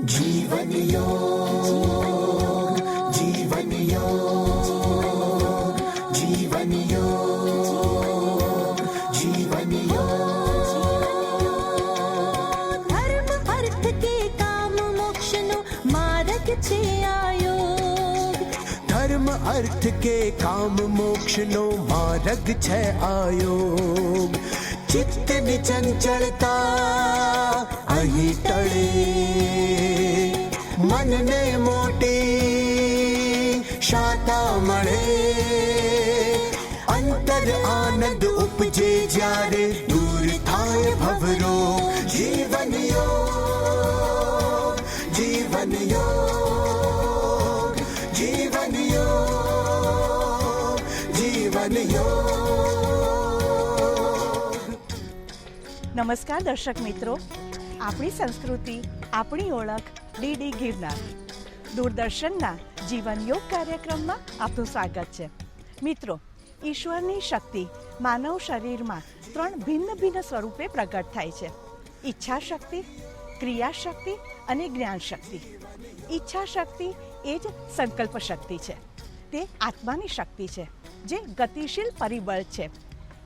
जीवन योग, जीवन योग, जीवन योग, जीवन योग। धर्म अर्थ के काम मोक्ष नो मार्ग छे आयोग। धर्म अर्थ के काम मोक्ष नो मार्ग छे आयोग। चित्त ની ચંચળતા અહીં ટળે, મનને મોટી શાતા મળે, અંતર આનંદ ઉપજે જ્યારે દૂર થાય ભવરોગ। જીવન યોગ, જીવન યોગ, જીવન યોગ, જીવન યોગ। નમસ્કાર દર્શક મિત્રો, આપણી સંસ્કૃતિ આપણી ઓળખ ડીડી ગિરનાર દૂરદર્શનના જીવન યોગ કાર્યક્રમમાં આપનું સ્વાગત છે। મિત્રો, ઈશ્વરની શક્તિ માનવ શરીરમાં 3 ભિન્ન ભિન્ન સ્વરૂપે પ્રગટ થાય છે: ઈચ્છા શક્તિ, ક્રિયા શક્તિ અને જ્ઞાન શક્તિ। ઈચ્છા શક્તિ એ જ સંકલ્પ શક્તિ છે। તે આત્માની શક્તિ છે જે ગતિશીલ પરિબળ છે।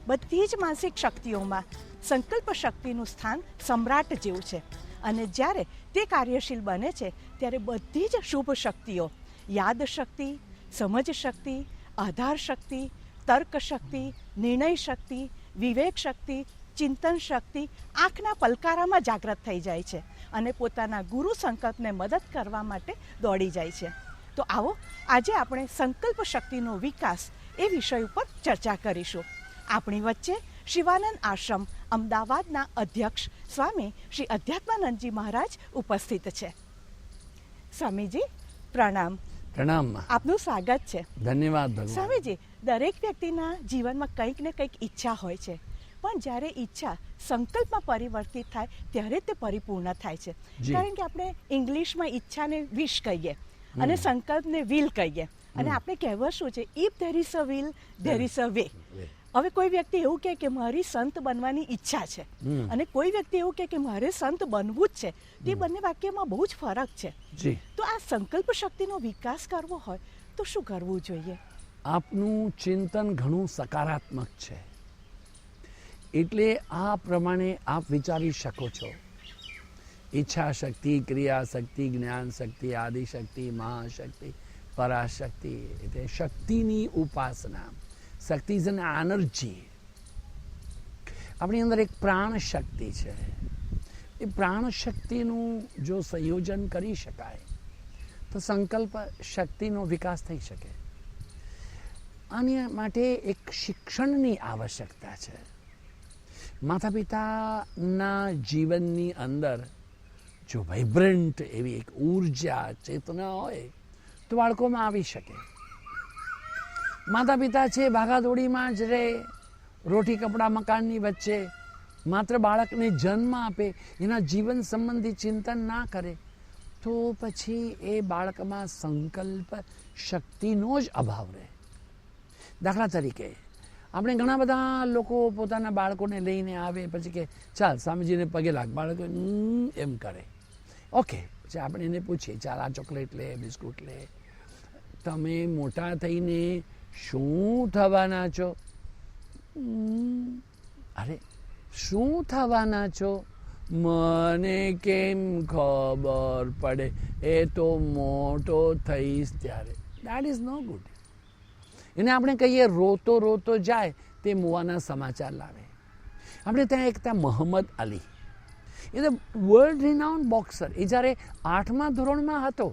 બધી જ માનસિક શક્તિઓમાં સંકલ્પ શક્તિનું સ્થાન સમ્રાટ જેવું છે, અને જ્યારે તે કાર્યશીલ બને છે ત્યારે બધી જ શુભ શક્તિઓ, યાદ શક્તિ, સમજ શક્તિ, આધાર શક્તિ, તર્ક શક્તિ, નિર્ણય શક્તિ, વિવેક શક્તિ, ચિંતન શક્તિ આંખના પલકારામાં જાગૃત થઈ જાય છે અને પોતાના ગુરુ સંકલ્પને મદદ કરવા માટે દોડી જાય છે। તો આવો આજે આપણે સંકલ્પ શક્તિનો વિકાસ એ વિષય ઉપર ચર્ચા કરીશું। આપણી વચ્ચે શિવાનંદ આશ્રમ અમદાવાદના અધ્યક્ષ સ્વામી શ્રી અધ્યાત્માનંદજી મહારાજ ઉપસ્થિત છે। સ્વામીજી પ્રણામ। પ્રણામ, આપનું સ્વાગત છે। ધન્યવાદ ભગવાન। સ્વામીજી, દરેક વ્યક્તિના જીવનમાં કંઈક ને કંઈક ઈચ્છા હોય છે, પણ જ્યારે ઈચ્છા સંકલ્પમાં પરિવર્તિત થાય ત્યારે તે પરિપૂર્ણ થાય છે। કારણ કે આપણે ઇંગ્લિશમાં ઈચ્છાને વિશ કહીએ અને સંકલ્પને વિલ કહીએ, અને આપણે કહેવત શું છે, if there is a will there is a way. હવે કોઈ વ્યક્તિ એવું કહે કે મારી સંત બનવાની ઈચ્છા છે, અને કોઈ વ્યક્તિ એવું કહે કે મારે સંત બનવું જ છે। તે બંને વાક્યમાં બહુ જ ફરક છે। તો આ સંકલ્પ શક્તિનો વિકાસ કરવો હોય તો શું કરવું જોઈએ? આપનું ચિંતન ઘણું સકારાત્મક છે, એટલે આ પ્રમાણે આપ વિચારી શકો છો। ઈચ્છા શક્તિ, ક્રિયા શક્તિ, જ્ઞાન શક્તિ, આદિશક્તિ, મહાશક્તિ, પરાશક્તિ, એટલે શક્તિની ઉપાસના। શક્તિ ઇઝ એન એનર્જી। આપણી અંદર એક પ્રાણ શક્તિ છે। એ પ્રાણ શક્તિનું જો સંયોજન કરી શકાય તો સંકલ્પ શક્તિનો વિકાસ થઈ શકે। આની માટે એક શિક્ષણની આવશ્યકતા છે। માતા પિતાના જીવનની અંદર જો વાઇબ્રન્ટ એવી એક ઉર્જા, ચેતના હોય તો બાળકોમાં આવી શકે। માતા પિતા છે ભાગાદોડીમાં જ રહે, રોટી કપડાં મકાનની વચ્ચે, માત્ર બાળકને જન્મ આપે, એના જીવન સંબંધી ચિંતન ના કરે તો પછી એ બાળકમાં સંકલ્પ શક્તિનો જ અભાવ રહે। દાખલા તરીકે આપણે ઘણા બધા લોકો પોતાના બાળકોને લઈને આવે, પછી કે ચાલ સ્વામીજીને પગે લાગ, બાળકો એમ કરે, ઓકે, પછી આપણે એને પૂછીએ, ચાલ આ ચોકલેટ લે, બિસ્કુટ લે, તમે મોટા થઈને શું થવાના છો? અરે શું થવાના છો? મને કેમ ખબર પડે? એ તો મોટો થઈશ ત્યારે। That is no good. એને આપણે કહીએ રોતો રોતો જાય તે મુવાના સમાચાર લાવે। આપણે ત્યાં એક મોહમ્મદ અલી, એ વર્લ્ડ રિનાઉન્ડ બોક્સર, એ જ્યારે 8મા ધોરણમાં હતો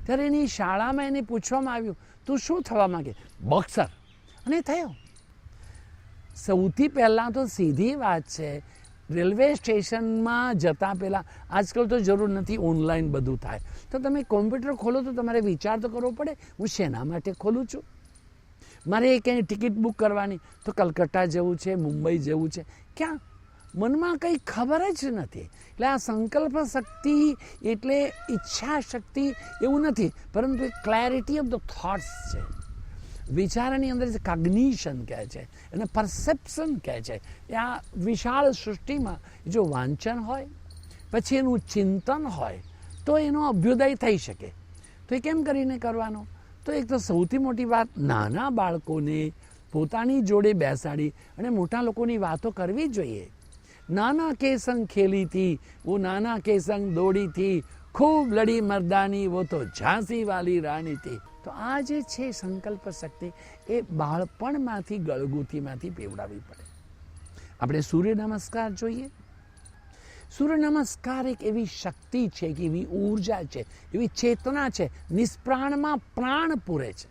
ત્યારે એની શાળામાં એને પૂછવામાં આવ્યું, તું શું થવા માંગે? બોક્સર। અને થયો। સૌથી પહેલાં તો સીધી વાત છે, રેલવે સ્ટેશનમાં જતા પહેલાં, આજકાલ તો જરૂર નથી, ઓનલાઈન બધું થાય, તો તમે કોમ્પ્યુટર ખોલો તો તમારે વિચાર તો કરવો પડે, હું શેના માટે ખોલું છું? મારે ક્યાંય ટિકિટ બુક કરવાની તો કલકત્તા જવું છે, મુંબઈ જવું છે, ક્યાં? મનમાં કંઈ ખબર જ નથી। એટલે આ સંકલ્પ શક્તિ એટલે ઈચ્છા શક્તિ એવું નથી, પરંતુ એક ક્લેરિટી ઓફ ધ થોટ્સ છે। વિચારની અંદર જે કોગ્નિશન કહે છે એને પરસેપ્શન કહે છે। આ વિશાળ સૃષ્ટિમાં જો વાંચન હોય, પછી એનું ચિંતન હોય, તો એનો અભ્યુદય થઈ શકે. તો એ કેમ કરીને કરવાનો? તો એક તો સૌથી મોટી વાત, નાના બાળકોને પોતાની જોડે બેસાડી અને મોટા લોકોની વાતો કરવી જોઈએ. નાના કે સંગ ખેલી थी, वो नाना के संग दौड़ी थी, खूब लड़ी मर्दानी, वो तो ઝાંસી વાલી રાણી थी. તો આ જે છે સંકલ્પ શક્તિ એ બાળપણમાંથી ગળગુથીમાંથી પીવડાવવી પડે. આપણે સૂર્ય નમસ્કાર જોઈએ. સૂર્ય નમસ્કાર એક એવી શક્તિ છે, એક એવી ઉર્જા છે, એવી ચેતના છે, નિષ્પ્રાણમાં પ્રાણ પૂરે છે.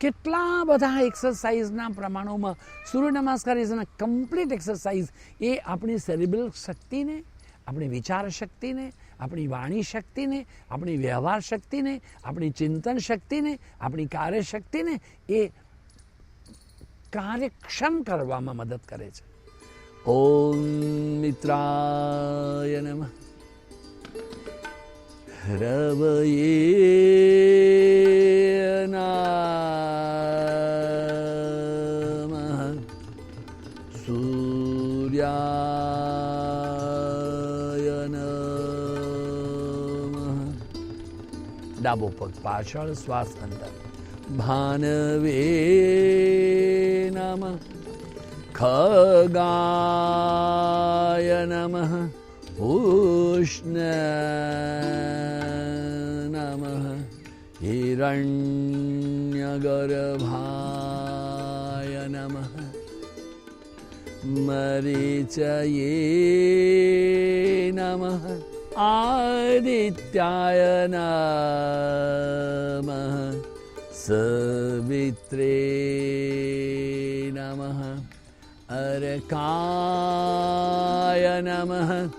કેટલા બધા એક્સરસાઇઝના પ્રમાણોમાં સૂર્ય નમસ્કાર ઇઝ અ કમ્પ્લીટ એક્સરસાઇઝ. એ આપણી સેરિબ્રલ શક્તિને, આપણી વિચાર શક્તિને, આપણી વાણી શક્તિને, આપણી વ્યવહાર શક્તિને, આપણી ચિંતન શક્તિને, આપણી કાર્યશક્તિને એ કાર્યક્ષમ કરવામાં મદદ કરે છે. ઓમ મિત્રાય નમઃ. રવયે નમઃ. સૂર્યાય નમઃ. ડાબો પગ પાછળ, શ્વાસ અંદર. ભાનવે નમઃ. ખગાય નમઃ. ઉષ્ણ નમઃ. હિરણ્યગર્ભાય નમઃ. મરીચયે નમઃ. આદિત્યાય નમઃ. સવિત્રે નમઃ. અર્કાય નમઃ.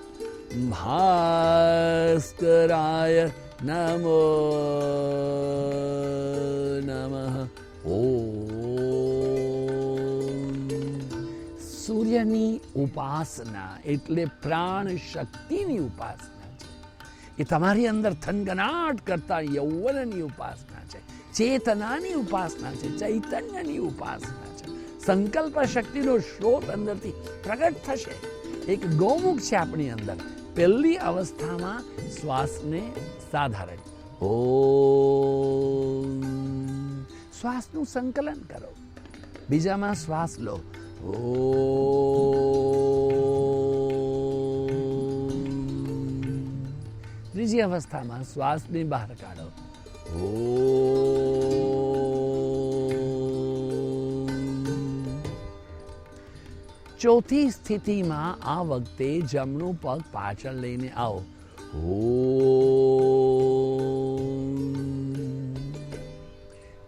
ભાસ્કરાય નમો નમઃ. ઓમ. સૂર્યની ઉપાસના એટલે પ્રાણ શક્તિની ઉપાસના છે. એ તમારી અંદર થનગનાટ કરતા યૌવનની ઉપાસના છે, ચેતનાની ઉપાસના છે, ચૈતન્યની ઉપાસના છે. સંકલ્પ શક્તિનો સ્ત્રોત અંદરથી પ્રગટ થશે. એક ગૌમુખ છે આપણી અંદર. પહેલી અવસ્થામાં શ્વાસને સાધારણ, ઓમ, શ્વાસનું સંકલન કરો. બીજામાં શ્વાસ લો, ઓમ. ત્રીજી અવસ્થામાં શ્વાસને બહાર કાઢો, ચોથી સ્થિતિમાં આ વખતે જમણું પગ પાછળ લઈને આવો, ઓમ.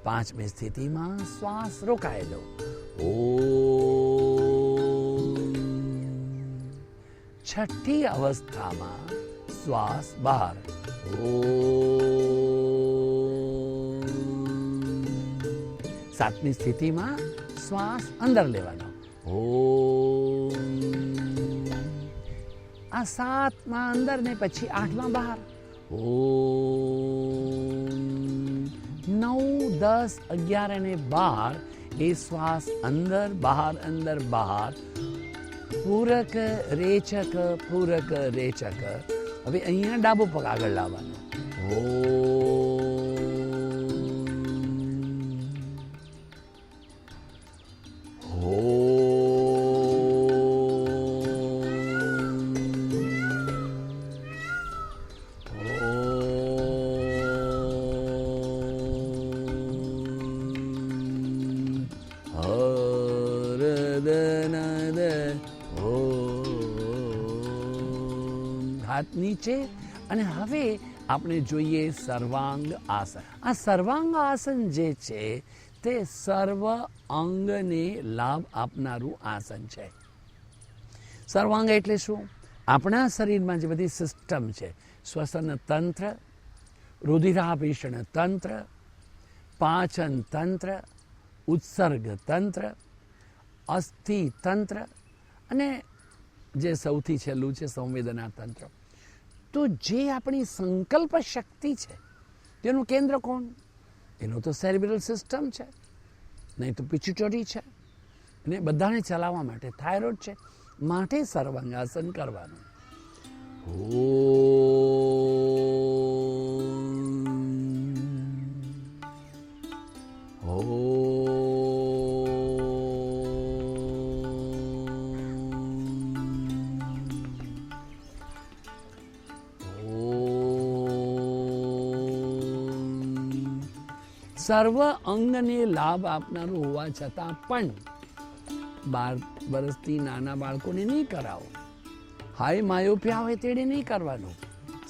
પાંચમી સ્થિતિમાં શ્વાસ રોકાયેલો, ઓમ. છઠ્ઠી અવસ્થામાં શ્વાસ બહાર, ઓમ. સાતમી સ્થિતિમાં શ્વાસ અંદર લેવાનો, ઓમ. આ સાતમાં અંદર ને પછી આઠમાં બહાર, ઓમ. 9, 10, 11 અને 12 એ શ્વાસ અંદર બહાર, અંદર બહાર, પૂરક રેચક, પૂરક રેચક. હવે અહીંયા ડાબો પગ આગળ લાવવાનો, હાથ નીચે. અને હવે આપણે જોઈએ સર્વાંગ આસન. આ સર્વાંગ આસન જે છે તે સર્વ અંગને લાભ આપનારું આસન છે. સર્વાંગ એટલે શું? આપણા શરીરમાં જે બધી સિસ્ટમ છે, શ્વસન તંત્ર, રુધિરાભિષણ તંત્ર, પાચન તંત્ર, ઉત્સર્ગ તંત્ર, અસ્થિ તંત્ર અને જે સૌથી છેલ્લું છે સંવેદના તંત્ર. તો જે આપણી સંકલ્પ શક્તિ છે તેનું કેન્દ્ર કોણ? એનું તો સેરિબ્રલ સિસ્ટમ છે, નહીં તો પિચ્યુટરી છે, અને બધાને ચલાવવા માટે થાઇરોઇડ છે. માટે સર્વાંગાસન કરવાનું. ઓ સર્વ અંગને લાભ આપનારું હોવા છતાં પણ 12 વર્ષથી નાના બાળકોને નહીં કરાવો. હાઈ માયોપિયા હોય તેણે નહીં કરવાનું.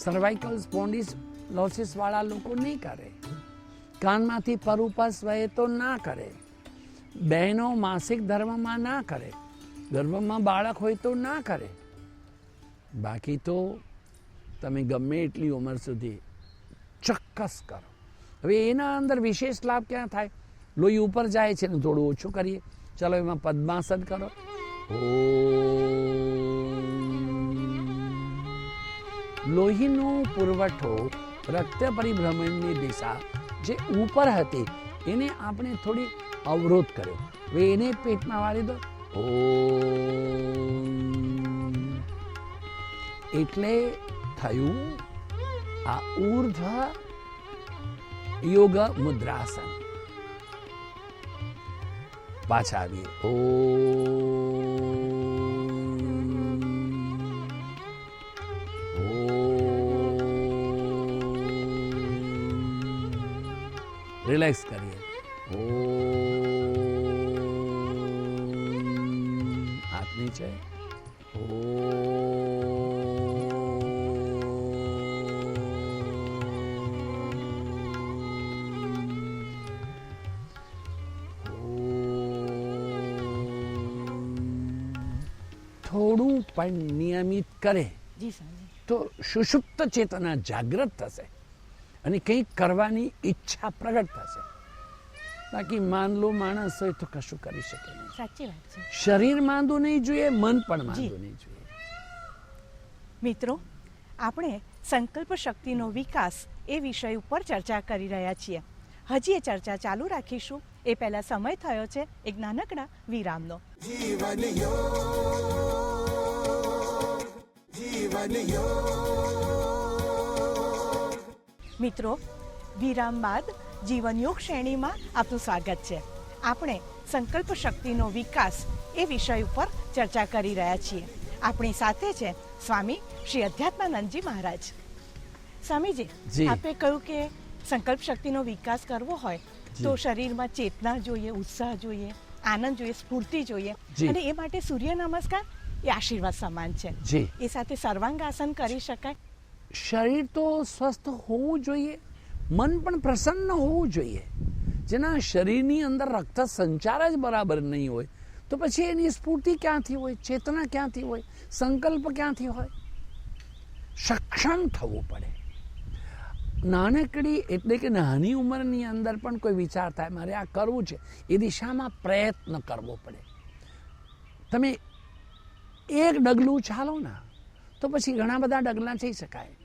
સર્વાઇકલ સ્પોન્ડિલોસિસ વાળા લોકો નહીં કરે. કાનમાંથી પરુપસ વહે તો ના કરે. બહેનો માસિક ધર્મમાં ના કરે. ગર્ભમાં બાળક હોય તો ના કરે. બાકી તો તમે ગમે એટલી ઉંમર સુધી ચોક્કસ કરો. હવે એના અંદર વિશેષ લાભ ક્યાં થાય? લોહી ઉપર જાય છે ને થોડું ઓછું કરીએ. ચલો એમાં પદ્માસન કરો. લોહીનો પુરવઠો રક્ત પરિભ્રમણની દિશા જે ઉપર હતી એને આપણે થોડી અવરોધ કર્યો. હવે એને પેટમાં વાળી દો. એટલે થયું આ ઉર્ધ્વ યોગ મુદ્રાસન. પાછા આવીએ. રિલેક્સ કરીએ. હાથ નીચે. થોડું પણ નિયમિત કરે જી સ્વામી. તો સુષુપ્ત ચેતના જાગૃત થશે અને કંઈક કરવાની ઈચ્છા પ્રગટ થશે. બાકી માંદલો માણસ હોય તો કશું કરી શકે નહીં. સાચી વાત છે. શરીર માંદું નહીં જોઈએ, મન પણ માંદું નહીં જોઈએ. મિત્રો, આપણે સંકલ્પ શક્તિનો વિકાસ એ વિષય ઉપર ચર્ચા કરી રહ્યા છીએ. હજી એ ચર્ચા ચાલુ રાખીશું. એ પહેલા સમય થયો છે એક નાનકડા વિરામનો. जीवन योग, जीवन योग. મિત્રો, વિરામ બાદ જીવનયોગ શ્રેણીમાં આપનું સ્વાગત છે. આપણે સંકલ્પ શક્તિનો વિકાસ એ વિષય ઉપર ચર્ચા કરી રહ્યા છીએ. આપણી સાથે છે સ્વામી શ્રી અધ્યાત્માનંદજી મહારાજ. સ્વામીજી, જી. આપે કહ્યું કે સંકલ્પ શક્તિનો વિકાસ કરવો હોય તો શરીરમાં ચેતના જોઈએ, ઉત્સાહ જોઈએ, આનંદ જોઈએ, સ્ફૂર્તિ જોઈએ. જી. અને એ માટે સૂર્ય નમસ્કાર એ આશીર્વાદ સમાન છે. જી. એ સાથે સર્વાંગાસન કરી શકાય. શરીર તો સ્વસ્થ હોવું જોઈએ, મન પણ પ્રસન્ન હોવું જોઈએ. જેના શરીરની અંદર રક્ત સંચાર જ બરાબર નહીં હોય તો પછી એની સ્ફૂર્તિ ક્યાંથી હોય, ચેતના ક્યાંથી હોય, સંકલ્પ ક્યાંથી હોય? સક્ષમ થવું પડે. નાનકડી એટલે કે નાની ઉંમરની અંદર પણ કોઈ વિચાર થાય મારે આ કરવું છે, એ દિશામાં પ્રયત્ન કરવો પડે. તમે એક ડગલું ચાલો ને તો પછી ઘણા બધા ડગલા થઈ શકાય.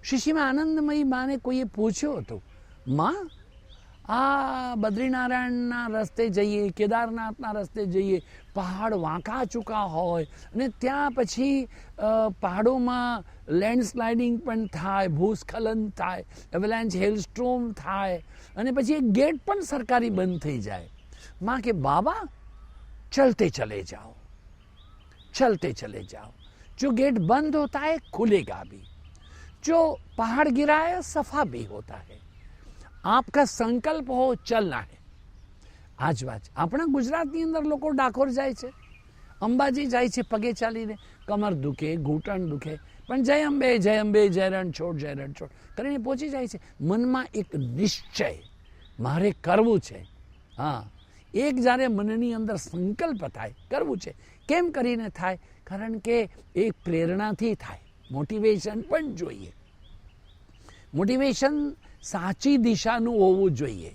શિશીમાં આનંદમયી માને કોઈએ પૂછ્યું હતું, માં આ બદ્રીનારાયણના રસ્તે જઈએ, કેદારનાથના રસ્તે જઈએ, પહાડ વાંકા ચૂકા હોય અને ત્યાં પછી પહાડોમાં લેન્ડસ્લાઇડિંગ પણ થાય, ભૂસ્ખલન થાય, એવલાન્ચ હેલસ્ટ્રોમ થાય અને પછી એક ગેટ પણ સરકારી બંધ થઈ જાય. માં કે બાબા ચલતે ચલે જાઓ, चलते चले जाओ. जो गेट बंद होता है खुलेगा भी, जो पहाड़ गिरा है सफा भी होता है. आपका संकल्प हो चलना है. આજ વાત આપણા ગુજરાતની અંદર લોકો ડાકોર જાય છે, અંબાજી જાય છે પગે ચાલીને, કમર દુખે, ઘૂંટણ દુખે, પણ જય અંબે જય અંબે, જય રણછોડ કરીને પહોંચી જાય છે. મનમાં એક નિશ્ચય મારે કરવું છે. હા, એક જ્યારે મનની અંદર સંકલ્પ થાય કરવું છે. કેમ કરીને થાય? કારણ કે એ પ્રેરણાથી થાય. મોટિવેશન પણ જોઈએ. મોટિવેશન સાચી દિશાનું હોવું જોઈએ.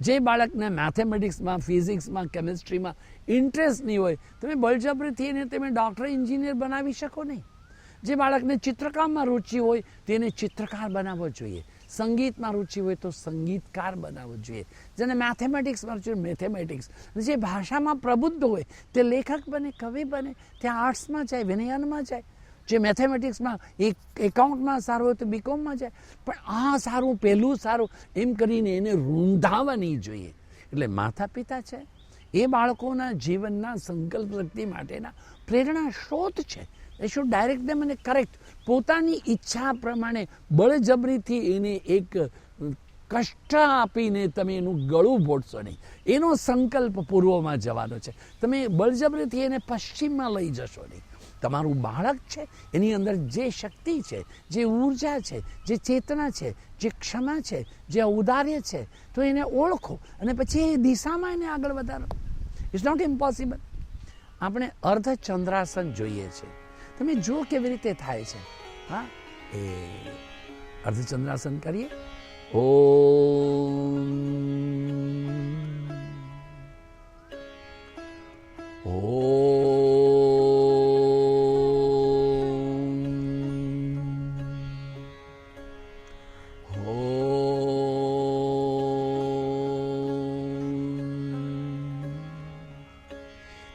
જે બાળકને મેથેમેટિક્સમાં, ફિઝિક્સમાં, કેમિસ્ટ્રીમાં ઇન્ટરેસ્ટ નહીં હોય તમે બળજબરીથી એને તમે ડૉક્ટર, એન્જિનિયર બનાવી શકો નહીં. જે બાળકને ચિત્રકામમાં રુચિ હોય તેને ચિત્રકાર બનાવવો જોઈએ. સંગીતમાં રુચિ હોય તો સંગીતકાર બનાવવો જોઈએ. જેને મેથેમેટિક્સમાં રુચિ હોય મેથેમેટિક્સ. જે ભાષામાં પ્રબુદ્ધ હોય તે લેખક બને, કવિ બને, ત્યાં આર્ટ્સમાં જાય, વિનયનમાં જાય. જે મેથેમેટિક્સમાં એકાઉન્ટમાં સારું હોય તો બીકોમમાં જાય. પણ આ સારું, પહેલું સારું એમ કરીને એને રૂંધાવા નહીં જોઈએ. એટલે માતા પિતા છે એ બાળકોના જીવનના સંકલ્પ શક્તિ માટેના પ્રેરણા સ્ત્રોત છે. એ શુડ ડાયરેક્ટ મને કરેક્ટ પોતાની ઈચ્છા પ્રમાણે બળજબરીથી એને એક કષ્ટ આપીને તમે એનું ગળું ભોડશો નહીં. એનો સંકલ્પ પૂર્વમાં જવાનો છે. તમે બળજબરીથી એને પશ્ચિમમાં લઈ જશો નહીં. તમારું બાળક છે, એની અંદર જે શક્તિ છે, જે ઉર્જા છે, જે ચેતના છે, જે ક્ષમા છે, જે ઔદાર્ય છે, તો એને ઓળખો અને પછી એ દિશામાં એને આગળ વધારો. It's not impossible. આપણે અર્ધચંદ્રાસન જોઈએ છે. તમે જો કેવી રીતે થાય છે. હા, એ અર્ધચંદ્રાસન કરીએ. ઓમ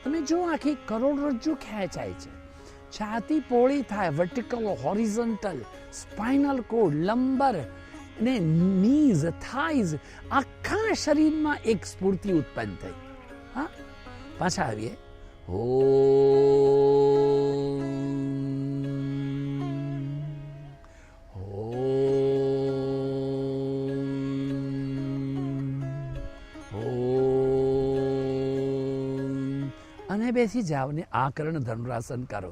તમે જો આખી કરોડરજ્જુ ખેંચાય છે, છાતી પહોળી થાય, vertical, horizontal, spinal code, lumbar ને નીઝ, થાઈઝ, આખા શરીરમાં એક સ્ફૂર્તિ ઉત્પન્ન થઈ. હા, પાછા આવીએ. અને બેસી જાઓ ને આકર્ણ ધનુરાસન કરો.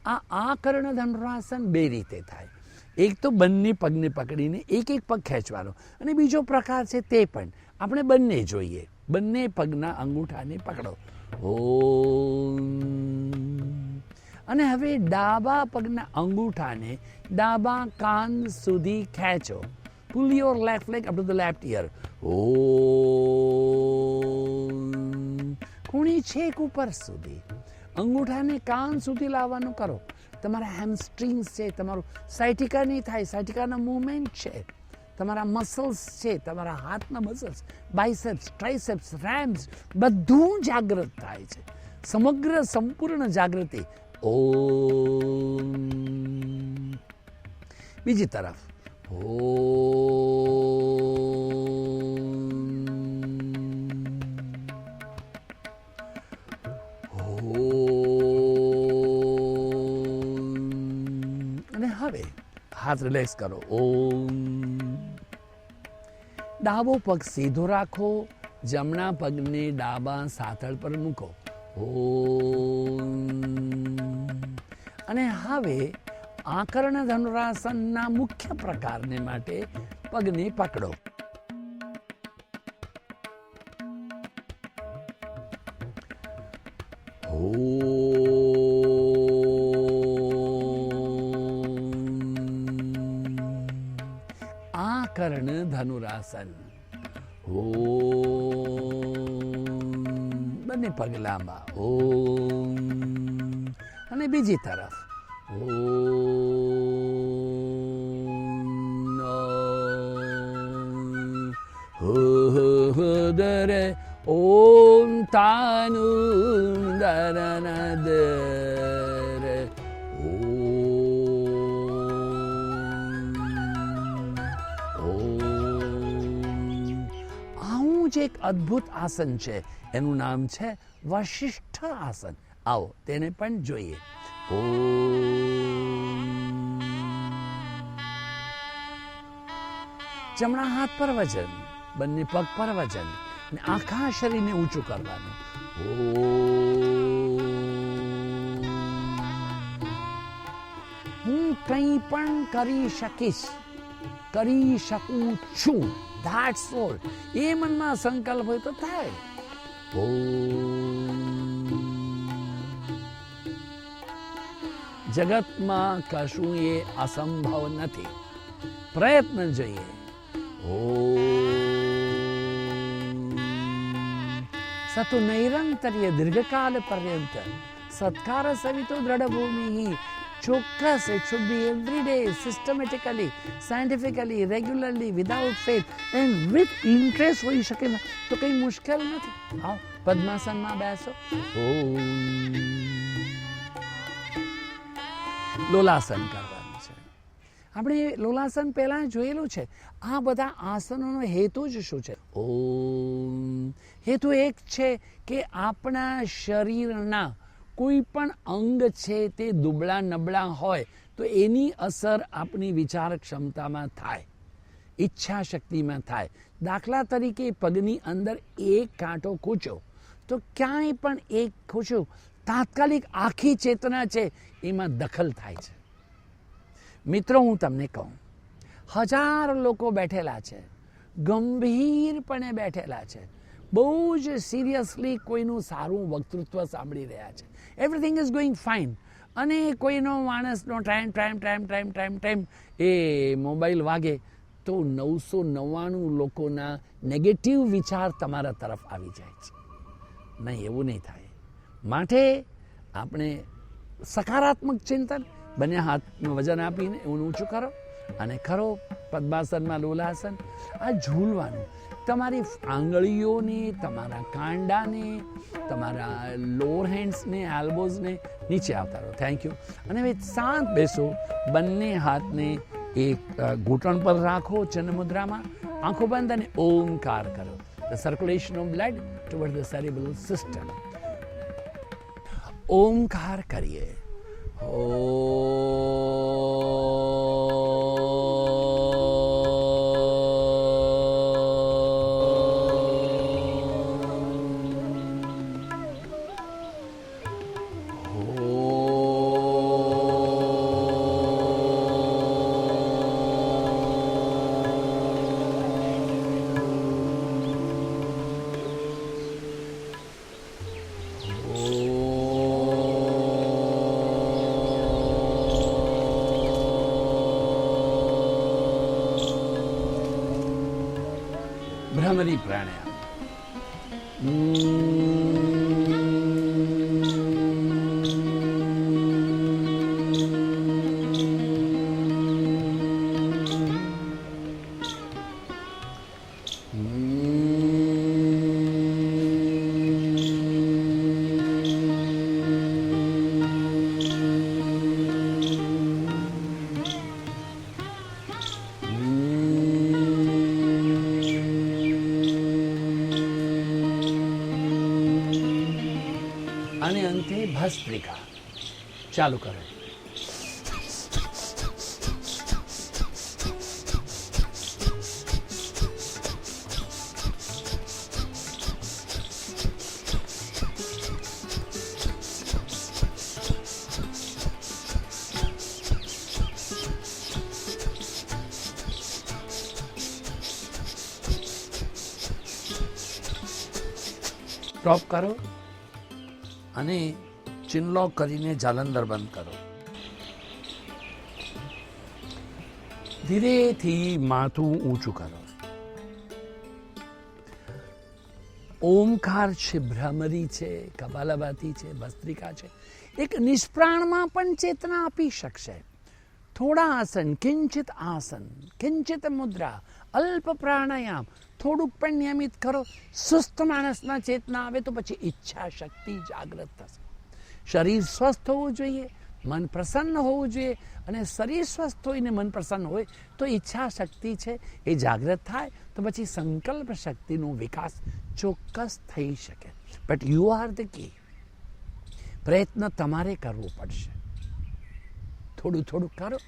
આ આકર્ણ ધનુરાસન બે રીતે થાય. એક તો બંને પગને પકડીને એક એક પગ ખેંચવાનો, અને બીજો પ્રકાર છે તે પણ આપણે બંને જોઈએ. બંને પગના અંગૂઠાને પકડો. અને હવે ડાબા પગના અંગૂઠાને ડાબા કાન સુધી ખેંચો. Pull your left leg up to the left ear. ખૂણી છેક ઉપર સુધી અંગૂઠાને કાન સુધી લાવવાનું કરો. તમારા હેમસ્ટ્રિંગ્સ છે, તમારું સાયટિકા નહીં થાય, સાયટિકાના મૂવમેન્ટ છે, તમારા મસલ્સ છે, તમારા હાથના મસલ્સ, બાયસેપ્સ, ટ્રાઇસેપ્સ, રેમ્સ, બધું જાગૃત થાય છે. સમગ્ર સંપૂર્ણ જાગૃતિ. ઓમ. બીજી તરફ. અને હવે હાથ રિલેક્સ કરો. ઓમ. ડાબો પગ સીધો રાખો, જમણા પગને ડાબા સાથળ પર મૂકો. અને હવે આકર્ણ ધનુરાસનના મુખ્ય પ્રકારને માટે પગને પકડો. આકર્ણ ધનુરાસન. બંને પગ લાંબા. અને બીજી તરફ. દરે ઓમ તાનુ દરના દરે. આવું જ એક અદ્ભુત આસન છે, એનું નામ છે વશિષ્ઠ આસન. આવો તેને પણ જોઈએ. જમણા હાથ પર વજન, બંને પગ પર વજન, અને આખા શરીરને ઊંચું કરવાનું. હું કંઈ પણ કરી શકીશ, કરી શકું છું. That's all. એ મનમાં સંકલ્પ હોય તો થાય. જગતમાં કશું એ અસંભવ નથી. પ્રયત્ન જોઈએ. સતુ નૈરંતર્ય દીર્ઘકાલ પર્યંત સત્કાર સવિતો દ્રઢ ભૂમિ. ચોક્કસ. It should be every day, systematically, scientifically, regularly, without faith and with interest હોઈ શકે ને તો કંઈ મુશ્કેલ નથી. આવો પદ્માસનમાં બેસો. લોલાસન કરવાનું છે. આપણે લોલાસન પહેલાં જોયેલું છે. આ બધા આસનોનો હેતુ જ શું છે? હેતુ એક છે કે આપણા શરીરના કોઈ પણ અંગ છે તે દુબળા નબળા હોય તો તો એની અસર આપણી વિચાર ક્ષમતામાં થાય, ઈચ્છા શક્તિમાં થાય. દાખલા તરીકે પગની અંદર એક કાંટો ખૂંચ્યો તો ક્યાંય પણ એક ખૂંચ્યો, તાત્કાલિક આખી ચેતના છે એમાં દખલ થાય છે. મિત્રો, હું તમને કહું, 1000 લોકો બેઠેલા છે, ગંભીરપણે બેઠેલા છે, બહુ જ સિરિયસલી કોઈનું સારું વક્તૃત્વ સાંભળી રહ્યા છે, એવરીથિંગ ઇઝ ગોઈંગ ફાઇન, અને કોઈનો માણસનો ટાઈમ એ મોબાઈલ વાગે તો 999 લોકોના નેગેટિવ વિચાર તમારા તરફ આવી જાય છે. નહીં, એવું નહીં થાય. માટે આપણે સકારાત્મક ચિંતન, બંને હાથનું વજન આપીને ઊંચું કરો અને ખરો પદ્માસનમાં લોલાસન. આ ઝૂલવાનું, તમારી આંગળીઓને, તમારા કાંડાને, તમારા લોઅર હેન્ડ્સને, એલ્બોઝને નીચે આવતા રહો. Thank you. અને હવે શાંત બેસો, બંને હાથને એક ઘૂંટણ પર રાખો ચિન્ન મુદ્રામાં, આંખો બંધ અને ઓમકાર કરો. The circulation of blood toward the cerebral system. Omkar કરીએ. ભ્રમરી પ્રાણાયામ. અને અંતે ભસ્ત્રિકા ચાલુ કરો. સ્ટોપ કરો અને ચિનલોક કરીને જાલંધર બંધ કરો. ધીરેથી માથું ઊંચું કરો. ઓમકાર છે, ભ્રમરી છે, કપાલભાતિ છે, ભસ્ત્રિકા છે. એક નિષ્પ્રાણમાં પણ ચેતના આપી શકશે. થોડા આસન, કિંચિત આસન, કિંચિત મુદ્રા, અલ્પ પ્રાણાયામ, થોડુંક પણ નિયમિત કરો. સુસ્ત માણસમાં ચેતના આવે તો પછી ઈચ્છા શક્તિ જાગૃત થશે. શરીર સ્વસ્થ હોવું જોઈએ, મન પ્રસન્ન હોવું જોઈએ, અને શરીર સ્વસ્થ હોઈને મન પ્રસન્ન હોય તો ઈચ્છા શક્તિ છે એ જાગૃત થાય તો પછી સંકલ્પ શક્તિનો વિકાસ ચોક્કસ થઈ શકે. But you are the key. પ્રયત્ન તમારે કરવો પડશે. થોડું થોડું કરો.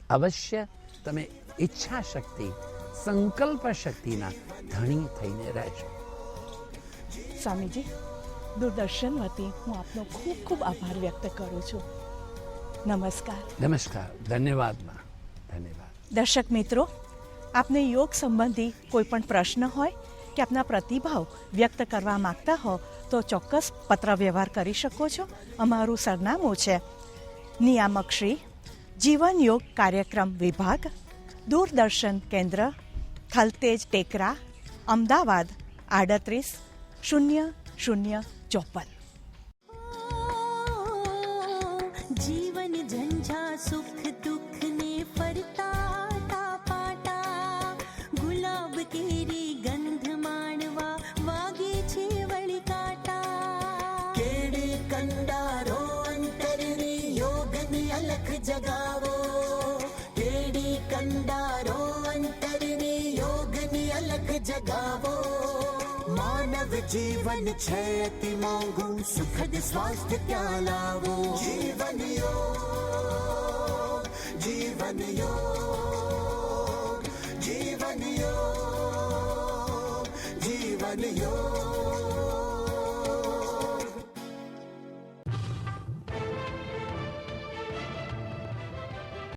અવશ્ય તમે ઈચ્છા શક્તિ, સંકલ્પ શક્તિના ધણી થઈને રહેશો. સ્વામીજી, દૂરદર્શન વતી હું આપનો ખૂબ ખૂબ આભાર વ્યક્ત કરું છું. નમસ્કાર. નમસ્કાર. ધન્યવાદમાં ધન્યવાદ. દર્શક મિત્રો, આપને યોગ સંબંધી કોઈ પણ પ્રશ્ન હોય કે આપના પ્રતિભાવ વ્યક્ત કરવા માંગતા હો તો ચોક્કસ પત્ર વ્યવહાર કરી શકો છો. અમારું સરનામું છે નિયામક શ્રી, જીવન યોગ કાર્યક્રમ વિભાગ, દૂરદર્શન કેન્દ્ર, થલતેજ ટેકરા, અમદાવાદ 380054. जीवन झंझा सुख दुख ने फरता पाटा, गुलाब केरी गंध माणवा वागे छे वળી કાંટા. કેડે કંડારો અંતરની યોગની અલખ જગાવો. કેડે કંડારો અંતરની યોગની અલખ જગાવો. માનવ જીવન છે અતિ મોંઘું, સુખદ સ્વાસ્થ્ય ક્યાં લાવો. જીવન યોગ. જીવન યોગ જીવન યોગ જીવન યોગ